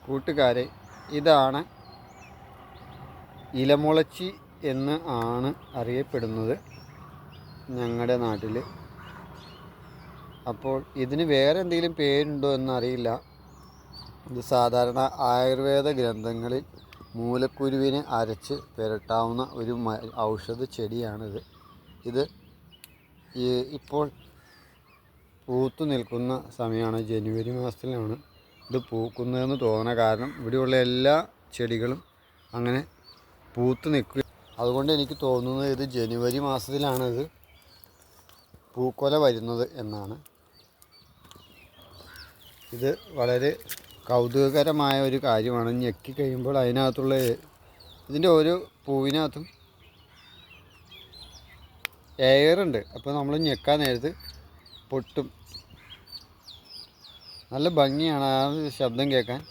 കൂട്ടുകാരെ, ഇതാണ് ഇലമുളച്ചി എന്ന് ആണ് അറിയപ്പെടുന്നത് ഞങ്ങളുടെ നാട്ടിൽ. അപ്പോൾ ഇതിന് വേറെ എന്തെങ്കിലും പേരുണ്ടോ എന്നറിയില്ല. ഇത് സാധാരണ ആയുർവേദ ഗ്രന്ഥങ്ങളിൽ മൂലക്കുരുവിനെ അരച്ച് പുരട്ടാവുന്ന ഒരു ഔഷധ ചെടിയാണിത്. ഇത് ഇപ്പോൾ പൂത്തു നിൽക്കുന്ന സമയമാണ്. ജനുവരി മാസത്തിലാണ് ഇത് പൂക്കുന്നതെന്ന് തോന്നുന്നത്. കാരണം ഇവിടെയുള്ള എല്ലാ ചെടികളും അങ്ങനെ പൂത്ത് നിൽക്കുക. അതുകൊണ്ട് എനിക്ക് തോന്നുന്നത് ഇത് ജനുവരി മാസത്തിലാണ് ഇത് പൂക്കൊല വരുന്നത് എന്നാണ്. ഇത് വളരെ കൗതുകകരമായ ഒരു കാര്യമാണ്. ഞെക്കി കഴിയുമ്പോൾ അതിനകത്തുള്ള ഇതിൻ്റെ ഓരോ പൂവിനകത്തും എയറുണ്ട്. അപ്പോൾ നമ്മൾ ഞെക്കാൻ നേരത്ത് പൊട്ടും. നല്ല ഭംഗിയാണ് ആ ശബ്ദം കേൾക്കാൻ.